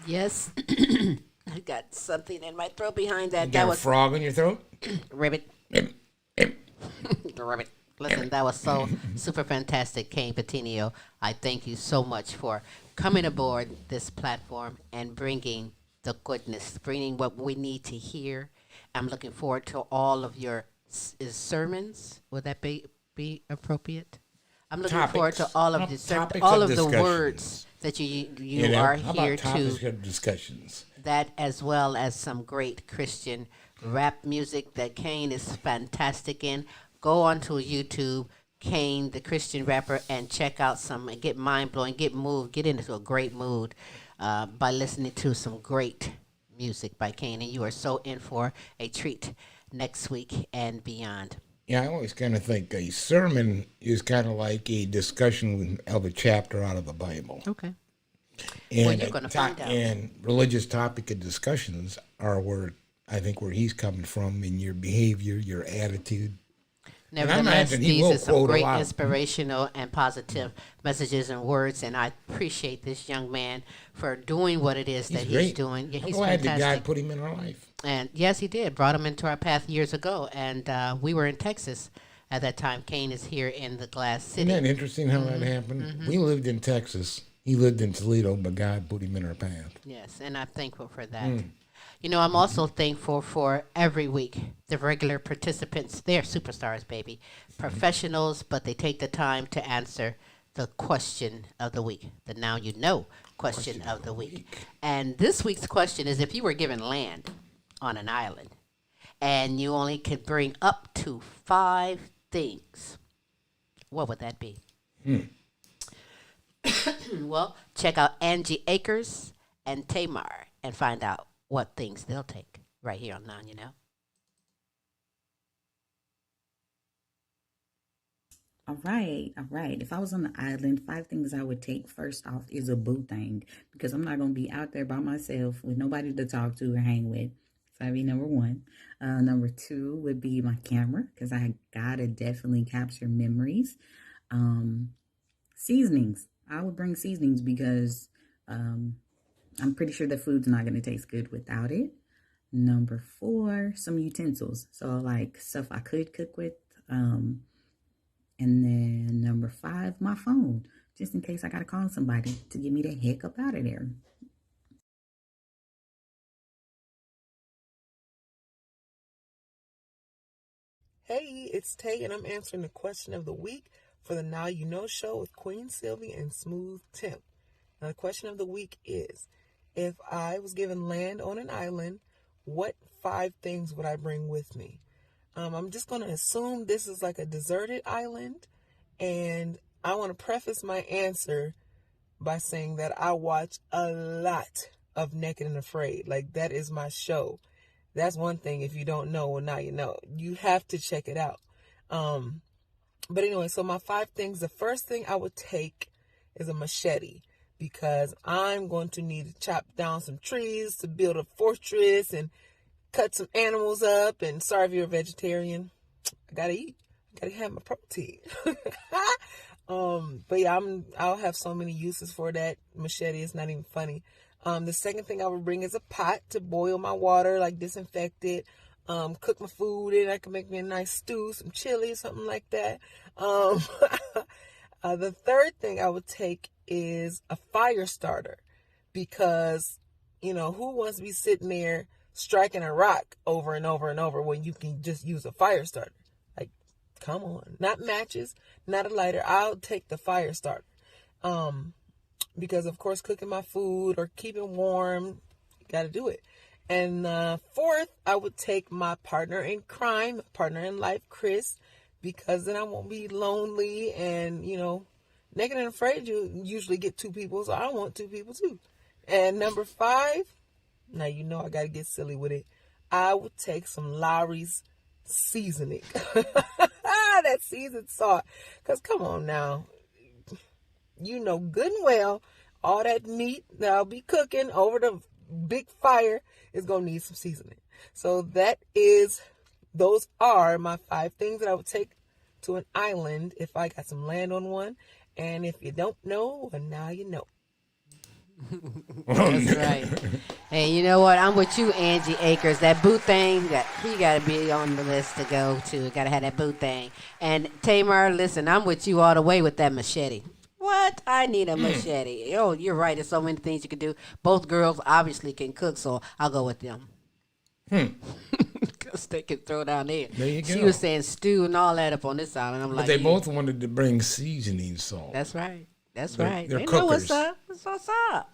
Yes. I got something in my throat behind that. You That got a was frog in your throat? ribbit. The ribbit. Listen, that was so super fantastic, Kane Petinio. I thank you so much for coming aboard this platform and bringing the goodness, bringing what we need to hear. I'm looking forward to all of your sermons. Would that be appropriate? I'm looking forward to all of the words that you are how here about topics to of discussions. that, as well as some great Christian rap music that Kane is fantastic in. Go onto YouTube, Kane, the Christian rapper, and check out some, and get mind blowing, get moved, get into a great mood by listening to some great music by Kane. And you are so in for a treat next week and beyond. Yeah, I always kind of think a sermon is kind of like a discussion of a chapter out of the Bible. Okay. And Well, you're gonna find out. And religious topic and discussions are where he's coming from in your behavior, your attitude. Nevertheless, imagine he these will are some quote a great lot. inspirational and positive messages and words, and I appreciate this young man for doing what it is that he's great. doing. Yeah, I'm he's glad fantastic. that God put him in our life. And yes, he did. Brought him into our path years ago, and we were in Texas at that time. Kane is here in the Glass City. Isn't that interesting how that happened? We lived in Texas. He lived in Toledo, but God put him in our path. Yes, and I'm thankful for that. You know, I'm also thankful for every week the regular participants. They're superstars, baby. Professionals, but they take the time to answer the question of the week, the Now You Know question of the week. And this week's question is, if you were given land on an island and you only could bring up to 5 things, what would that be? Well, check out Angie Akers and Tamar and find out what things they'll take right here on Now You Know. All right. If I was on the island, 5 things I would take first off is a boo thing, because I'm not going to be out there by myself with nobody to talk to or hang with. So that'd be number 1. Number 2 would be my camera, because I gotta definitely capture memories. Seasonings. I would bring seasonings because I'm pretty sure the food's not going to taste good without it. Number 4, some utensils. So like stuff I could cook with. And then number 5, my phone, just in case I got to call somebody to get me the heck up out of there. Hey, it's Tay, and I'm answering the question of the week for the Now You Know show with Queen Silvy and Smooth Tim. Now, the question of the week is, if I was given land on an island, what 5 things would I bring with me? I'm just going to assume this is like a deserted island, and I want to preface my answer by saying that I watch a lot of Naked and Afraid. Like, that is my show. That's one thing. If you don't know, well, now you know. You have to check it out. But anyway, so my 5 things. The first thing I would take is a machete, because I'm going to need to chop down some trees to build a fortress and cut some animals up. And sorry if you're a vegetarian, I gotta eat. I gotta have my protein. But yeah, I'll have so many uses for that machete. It's not even funny. The second thing I would bring is a pot to boil my water, like disinfect it, cook my food in. I can make me a nice stew, some chili, something like that. The third thing I would take is a fire starter, because, you know, who wants to be sitting there striking a rock over and over and over when you can just use a fire starter. Like, come on. Not matches, not a lighter. I'll take the fire starter. Because, of course, cooking my food or keeping warm, got to do it. And fourth, I would take my partner in crime, partner in life, Chris, because then I won't be lonely and, naked and afraid. You usually get two people, so I want two people too. And number five, now I got to get silly with it. I would take some Lawry's seasoning. That seasoned salt. Because come on now. Good and well, all that meat that I'll be cooking over the big fire is going to need some seasoning. So those are my 5 things that I would take to an island if I got some land on one. And if you don't know, well, now you know. That's right. Hey, you know what? I'm with you, Angie Akers. That boot thing, he got to be on the list to go to. Got to have that boot thing. And Tamar, listen, I'm with you all the way with that machete. What? I need a machete. Oh, you're right. There's so many things you can do. Both girls obviously can cook, so I'll go with them. Because they can throw down there. There you go. She was saying stew and all that up on this island. I'm but like, they both wanted to bring seasoning salt. That's right. That's right. They're They cookers. know what's up. What's up?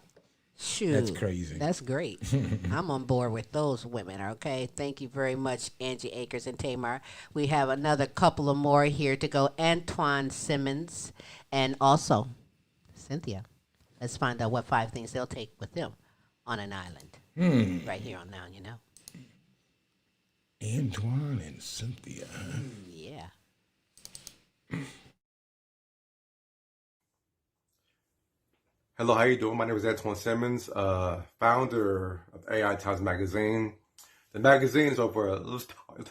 Shoot. That's crazy. That's great. I'm on board with those women, okay? Thank you very much, Angie Akers and Tamar. We have another couple of more here to go. Antoine Simmons and also Cynthia. Let's find out what 5 things they'll take with them on an island. Right here on Now You Know. Antoine and Cynthia. Yeah. Hello, how you doing? My name is Antoine Simmons, founder of AI Times Magazine. The magazine is over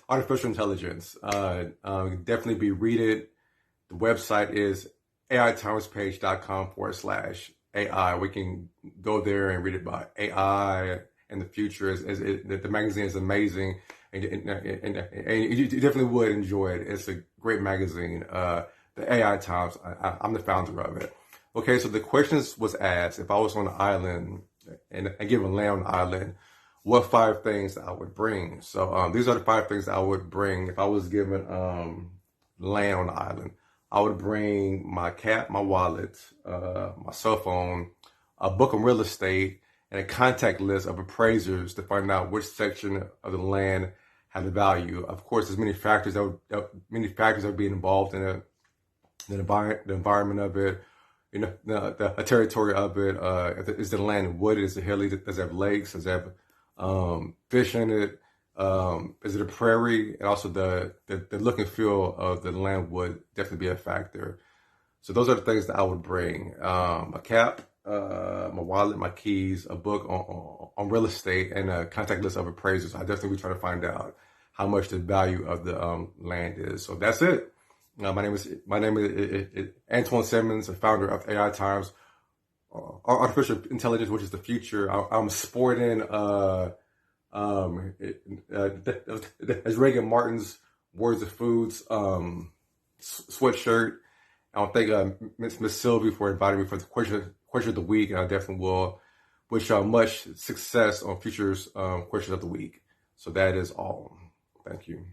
artificial intelligence. Definitely be read it. The website is aitimespage.com/AI. We can go there and read about AI and the future. The magazine is amazing, and you definitely would enjoy it. It's a great magazine. The AI Times, I'm the founder of it. Okay, so the questions was asked, if I was on an island and given land on an island, what 5 things I would bring? So these are the 5 things I would bring if I was given land on the island. I would bring my cat, my wallet, my cell phone, a book on real estate, and a contact list of appraisers to find out which section of the land had the value. Of course, there's many factors that would be involved in it, the environment of it, the territory of it. Is the land wooded? Is it hilly? Does it have lakes? Does it have fish in it? Is it a prairie? And also the look and feel of the land would definitely be a factor. So those are the things that I would bring. A cap, my wallet, my keys, a book on real estate, and a contact list of appraisers. I definitely be trying to find out how much the value of the land is. So that's it. My name is Antoine Simmons, the founder of AI Times, artificial intelligence, which is the future. I'm sporting as Reagan Martin's Words of Foods sweatshirt. I want to thank Miss Silvy for inviting me for the question of the week, and I definitely will wish y'all much success on future questions of the week. So that is all. Thank you.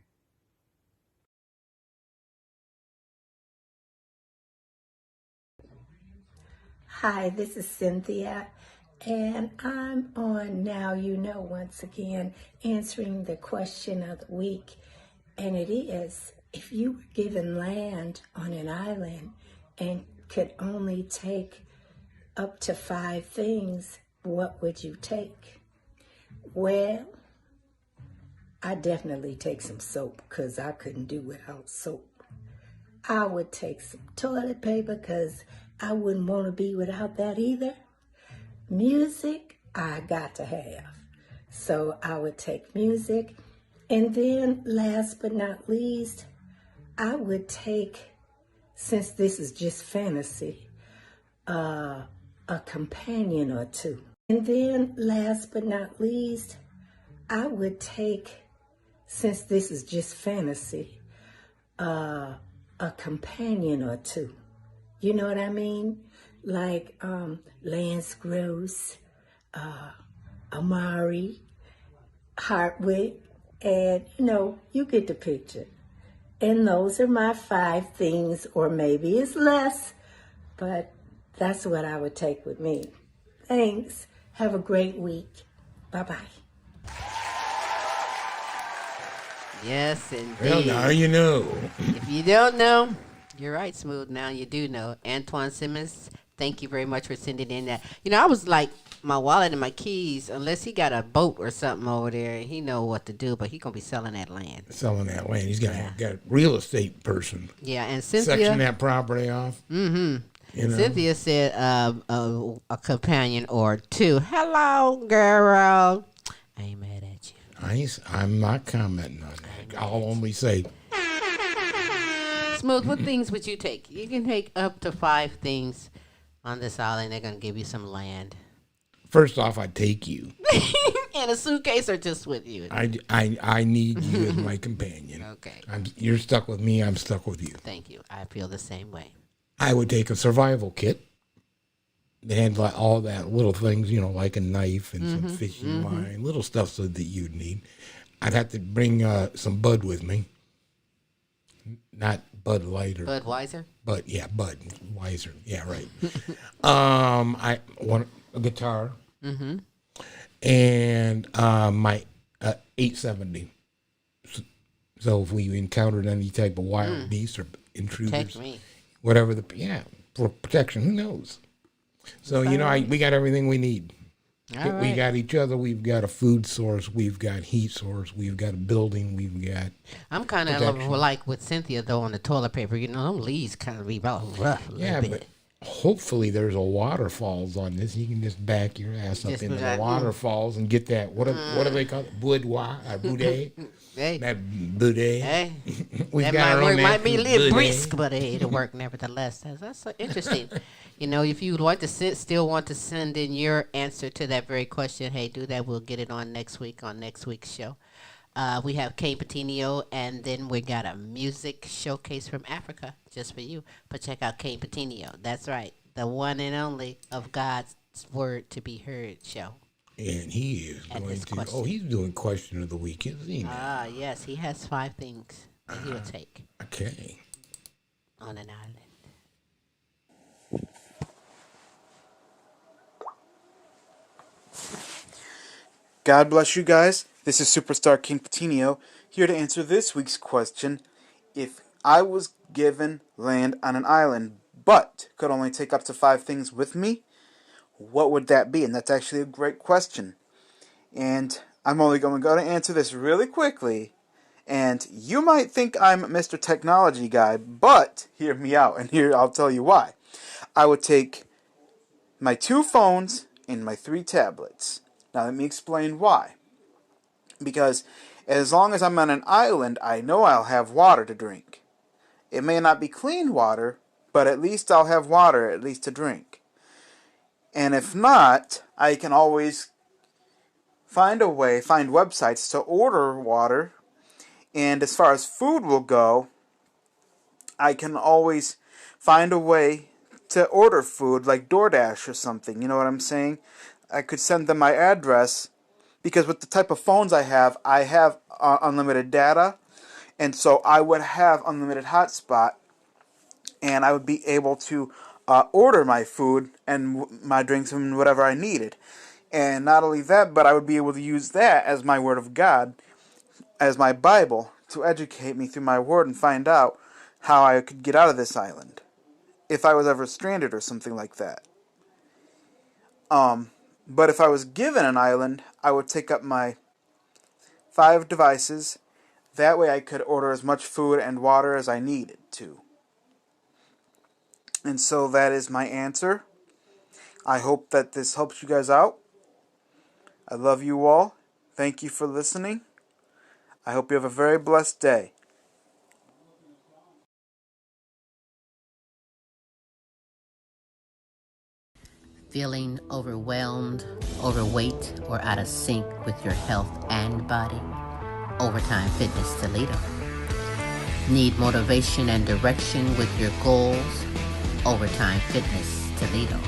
Hi, this is Cynthia, and I'm on Now You Know once again, answering the question of the week. And it is, if you were given land on an island and could only take up to 5 things, what would you take? Well, I definitely take some soap, because I couldn't do without soap. I would take some toilet paper, because I wouldn't want to be without that either. Music, I got to have. So I would take music. And then last but not least, I would take, since this is just fantasy, a companion or 2. And then last but not least, I would take, since this is just fantasy, a companion or 2. You know what I mean? Like Lance Gross, Amari, Hardwick, and you get the picture. And those are my 5 things, or maybe it's less, but that's what I would take with me. Thanks. Have a great week. Bye-bye. Yes, indeed. Well, now you know. If you don't know, you're right, Smooth. Now you do know. Antoine Simmons, thank you very much for sending in that. I was like, my wallet and my keys, unless he got a boat or something over there, he know what to do, but he going to be selling that land. He's got a real estate person. Yeah, and Cynthia. Section that property off. Mm-hmm. Cynthia said a companion or 2. Hello, girl. I ain't mad at you. I'm not commenting on that. I'll only say. Smooth, what things would you take? You can take up to 5 things on this island. They're going to give you some land. First off, I'd take you. In a suitcase or just with you? I need you as my companion. Okay. You're stuck with me. I'm stuck with you. Thank you. I feel the same way. I would take a survival kit. They had like all that little things, like a knife and some fishing line, little stuff so that you'd need. I'd have to bring some Bud with me. Not Bud Light or Budweiser? Budweiser. Yeah, right. I want a guitar. Mm-hmm. And my 870. So if we encountered any type of wild beast or intruders, whatever for protection, who knows? So, we got everything we need. Right. We got each other. We've got a food source. We've got heat source. We've got a building. We've got I'm kind of like with Cynthia, though, on the toilet paper. Them leaves kind of be about rough a little bit. But hopefully there's a waterfalls on this. You can just back your ass up into the waterfalls and get that. What do they call it? Boudet? Hey. That boudet. Hey. That might be a little brisk, but it'll work nevertheless. That's so interesting. If you would still want to send in your answer to that very question, hey, do that. We'll get it on next week's show. We have Kane Patino, and then we got a music showcase from Africa just for you. But check out Kane Patino. That's right. The one and only of God's Word to be Heard show. And he is he's doing question of the week, isn't he? Yes. He has 5 things that he will take. Okay. On an island. God bless you guys. This is Superstar King Patino here to answer this week's question. If I was given land on an island but could only take up to 5 things with me, what would that be? And that's actually a great question. And I'm only going to go to answer this really quickly. And you might think I'm Mr. Technology Guy, but hear me out, and here I'll tell you why. I would take my 2 phones and my 3 tablets. Now let me explain why. Because as long as I'm on an island, I know I'll have water to drink. It may not be clean water, but at least I'll have water, at least to drink. And if not, I can always find websites to order water. And as far as food will go, I can always find a way to order food like DoorDash or something. You know what I'm saying? I could send them my address, because with the type of phones I have unlimited data, and so I would have unlimited hotspot, and I would be able to order my food and my drinks and whatever I needed. And not only that, but I would be able to use that as my Word of God, as my Bible, to educate me through my Word and find out how I could get out of this island, if I was ever stranded or something like that. But if I was given an island, I would take up my 5 devices. That way I could order as much food and water as I needed to. And so that is my answer. I hope that this helps you guys out. I love you all. Thank you for listening. I hope you have a very blessed day. Feeling overwhelmed, overweight, or out of sync with your health and body? Overtime Fitness Toledo. Need motivation and direction with your goals? Overtime Fitness Toledo.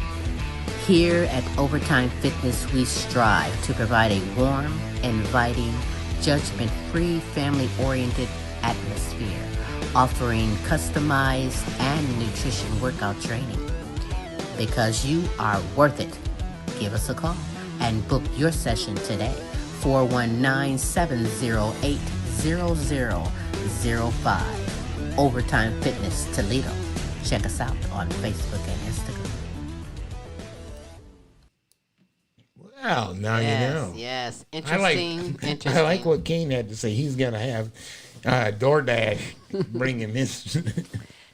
Here at Overtime Fitness, we strive to provide a warm, inviting, judgment-free, family-oriented atmosphere, offering customized and nutrition workout training. Because you are worth it. Give us a call and book your session today. 419-708-0005. Overtime Fitness Toledo. Check us out on Facebook and Instagram. Well, now you know. Yes, interesting. interesting. I like what Kane had to say. He's going to have DoorDash bringing this.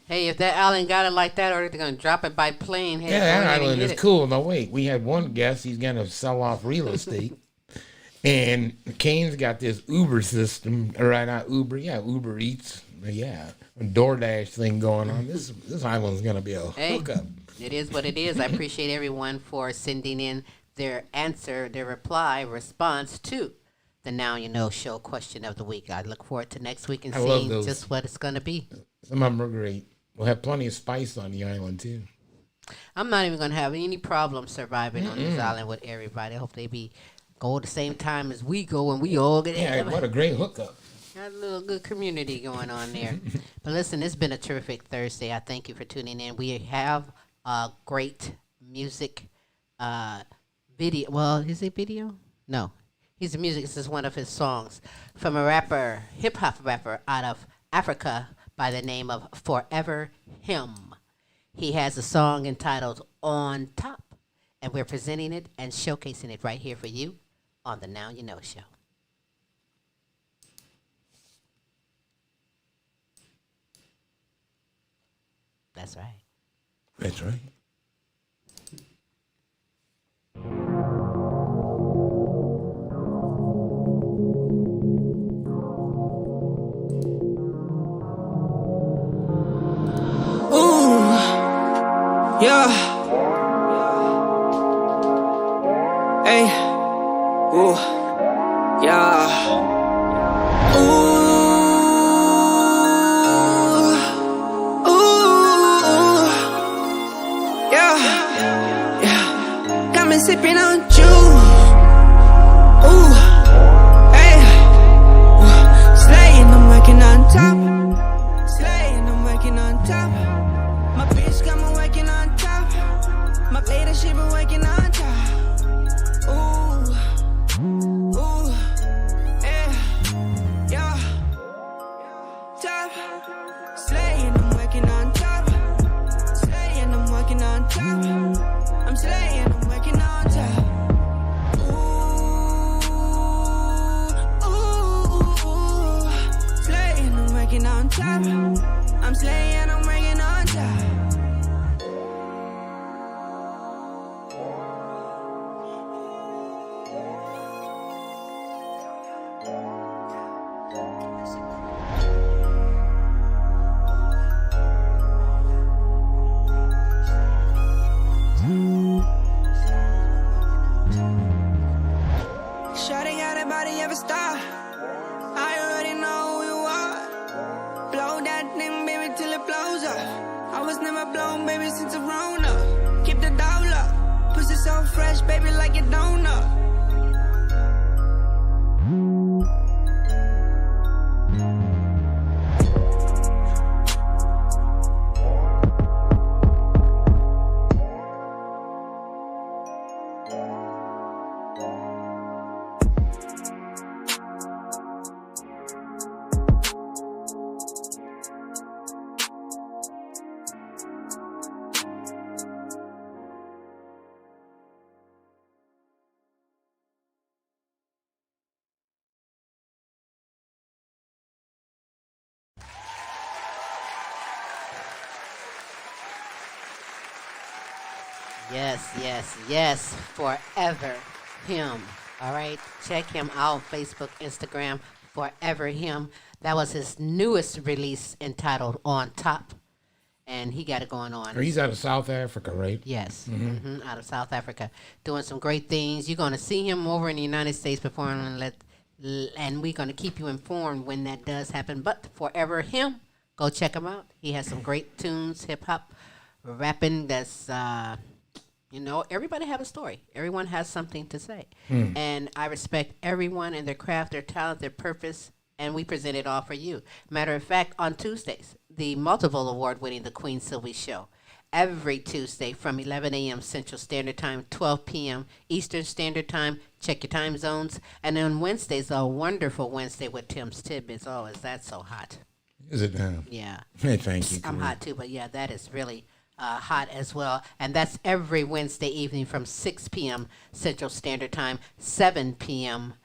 Hey, if that island got it like that, or they're going to drop it by plane. Hey, Yeah, that island is cool. No, wait. We had one guest. He's going to sell off real estate. And Kane's got this Uber system. Right, not Uber. Yeah, Uber Eats. Yeah, a DoorDash thing going on. This island's going to be a hookup. It is what it is. I appreciate everyone for sending in their answer, their response to the Now You Know Show question of the week. I look forward to next week and seeing just what it's going to be. Some of them are great. We'll have plenty of spice on the island, too. I'm not even going to have any problem surviving on this island with everybody. I hope they go at the same time as we go and we all get in. Yeah, what a great hookup. Got a little good community going on there. But listen, it's been a terrific Thursday. I thank you for tuning in. We have a great music video. Well, is it video? No. He's a music. This is one of his songs from a rapper, hip-hop rapper out of Africa by the name of Forever Him. He has a song entitled On Top, and we're presenting it and showcasing it right here for you on the Now You Know Show. That's right. That's right. Yeah. Hey. Ooh. Yeah. Ooh. Ooh. Yeah. Yeah. Got me sipping on juice. Ooh. Hey. Slaying, I'm working on top. Slaying, I'm working on top. My bitch got me working on top. My lady, she been working on top. Ooh, ooh, yeah, yeah. Top, slaying, I'm working on top. Slaying, I'm working on top. I'm slaying, I'm working on top. Ooh, ooh, slaying, I'm working on top. I'm slaying, I'm working on top. Shawty got a body of a star. I already know who you are. Blow that thing, baby, till it blows up. I was never blown, baby, since a grown up. Keep the dollar. Pussy so fresh, baby, like a donut. Yes, yes, yes. Forever Him. All right. Check him out. Facebook, Instagram. Forever Him. That was his newest release entitled On Top. And he got it going on. He's out of South Africa, right? Yes. Out of South Africa. Doing some great things. You're going to see him over in the United States performing. And we're going to keep you informed when that does happen. But Forever Him, go check him out. He has some great tunes, hip-hop, rapping that's You know, everybody have a story. Everyone has something to say. Hmm. And I respect everyone and their craft, their talent, their purpose, and we present it all for you. Matter of fact, on Tuesdays, the multiple award winning The Queen Silvy Show. Every Tuesday from 11 a.m. Central Standard Time, 12 p.m. Eastern Standard Time. Check your time zones. And on Wednesdays, a wonderful Wednesday with Tim's Tid Bits. Oh, is that so hot? Is it now? Yeah. Hey, thank you. I'm Corey. hot too, but yeah, that is really hot as well. And that's every Wednesday evening from 6 p.m. Central Standard Time, 7 p.m.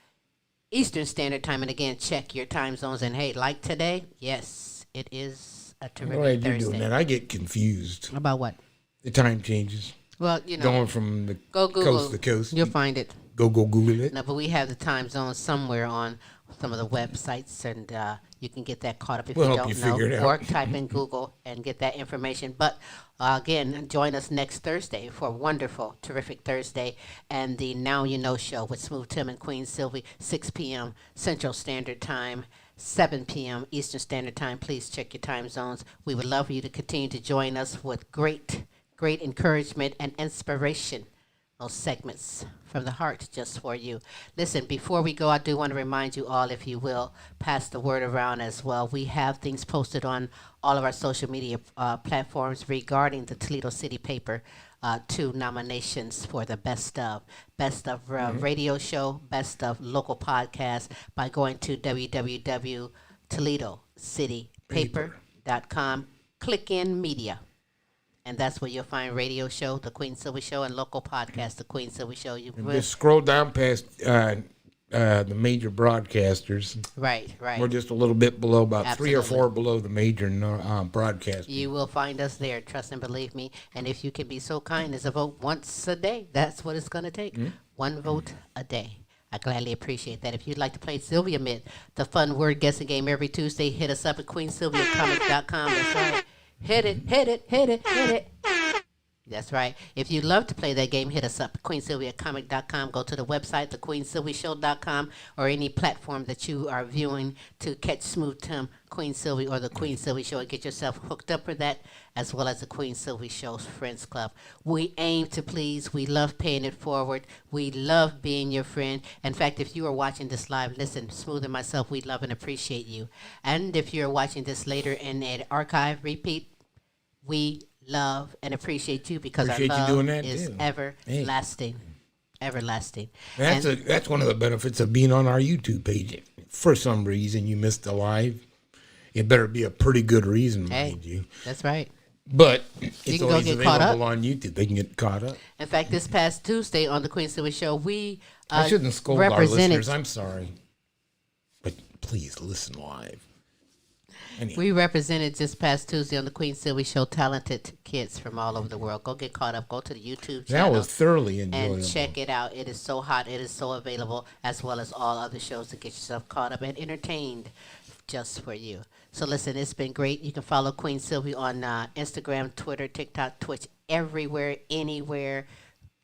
Eastern Standard Time. And again, check your time zones. And hey, like today, yes, it is a I'm terrific glad you're Thursday. doing that. I get confused. About what? The time changes. Well, you know, going from the go Google, coast to coast. You'll find it. Go Google it. No, but we have the time zones somewhere on some of the websites, and you can get that caught up if We'll you help don't you know. figure it Or out. type in Google and get that information. But again, join us next Thursday for a wonderful, terrific Thursday, and the Now You Know show with Smooth Tim and Queen Silvy, 6 p.m. Central Standard Time. 7 p.m. Eastern Standard Time. Please check your time zones. We would love for you to continue to join us with great encouragement and inspiration. Those segments from the heart just for you. Listen, before we go, I do want to remind you all, if you will, pass the word around as well. We have things posted on all of our social media platforms regarding the Toledo City paper. 2 nominations for the best of radio show, best of local podcast by going to www.toledocitypaper.com. Click in media. And that's where you'll find radio show, The Queen Silvy Show, and local podcast, The Queen Silvy Show. You Just scroll down past the major broadcasters. Right. We're just a little bit below, about Absolutely. 3 or 4 below the major broadcasters. You will find us there, trust and believe me. And if you can be so kind as to vote once a day, that's what it's going to take. 1 vote a day. I gladly appreciate that. If you'd like to play Sylvia Mint, the fun word guessing game every Tuesday, hit us up at queensylviacomic.com. That's right. Hit it. That's right. If you'd love to play that game, hit us up at queensylviacomic.com. Go to the website, thequeensylvyshow.com, or any platform that you are viewing to catch Smooth Tim, Queen Silvy, or the Queen Silvy Show, and get yourself hooked up for that, as well as the Queen Silvy Show's Friends Club. We aim to please. We love paying it forward. We love being your friend. In fact, if you are watching this live, listen, Smooth and myself, we love and appreciate you. And if you're watching this later in an archive repeat, we love and appreciate you because Appreciate our you love doing that, is too. everlasting. Everlasting. That's one of the benefits of being on our YouTube page. If for some reason you missed the live, it better be a pretty good reason, mind you. That's right. But You it's can go always get caught up. available on YouTube. They can get caught up. In fact, this past Tuesday on the Queen Silvy Show, we I shouldn't scold our represented. listeners. I'm sorry. But please listen live. Anyway. We represented this past Tuesday on the Queen Silvy Show talented kids from all over the world. Go get caught up. Go to the YouTube channel. That was thoroughly enjoyable. And check it out. It is so hot. It is so available, as well as all other shows to get yourself caught up and entertained just for you. So listen, it's been great. You can follow Queen Silvy on Instagram, Twitter, TikTok, Twitch, everywhere, anywhere.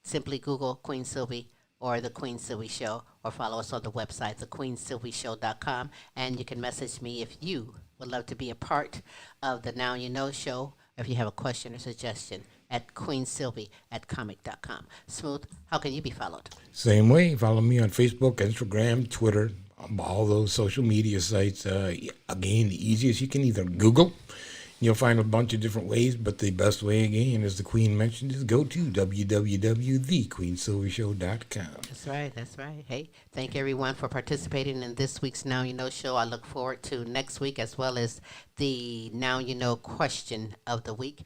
Simply Google Queen Silvy or The Queen Silvy Show, or follow us on the website, thequeensylvyshow.com. And you can message me if you would love to be a part of the Now You Know show, if you have a question or suggestion, at queensylvy@comic.com. Smooth, how can you be followed? Same way. Follow me on Facebook, Instagram, Twitter, all those social media sites. Again, the easiest, you can either Google. You'll find a bunch of different ways, but the best way, again, as the Queen mentioned, is go to www.thequeensylvyshow.com. That's right. Hey, thank everyone for participating in this week's Now You Know show. I look forward to next week, as well as the Now You Know question of the week.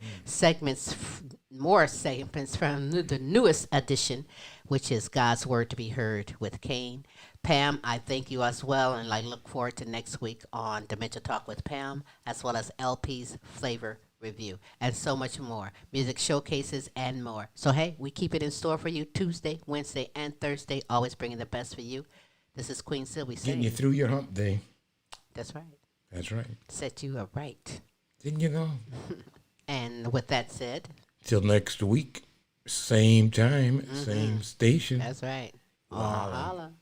More segments from the newest edition, which is God's Word to be Heard with Kane. Pam, I thank you as well, and I look forward to next week on Dementia Talk with Pam, as well as LPs Flavor Review, and so much more. Music showcases and more. So, hey, we keep it in store for you Tuesday, Wednesday, and Thursday, always bringing the best for you. This is Queen Silvy saying. Getting you through your hump day. That's right. That's right. Set you right. Didn't you know? And with that said. Till next week, same time, same station. That's right. Holla.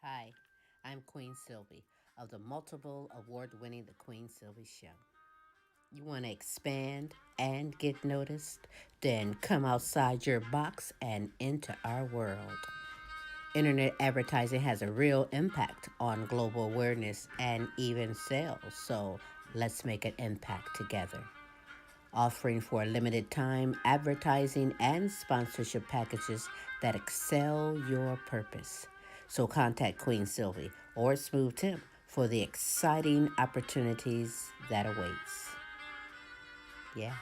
Hi, I'm Queen Silvy of the multiple award-winning The Queen Silvy Show. You want to expand and get noticed? Then come outside your box and into our world. Internet advertising has a real impact on global awareness and even sales, so let's make an impact together. Offering for a limited time advertising and sponsorship packages that excel your purpose. So contact Queen Silvy or Smooth Tim for the exciting opportunities that awaits. Yeah.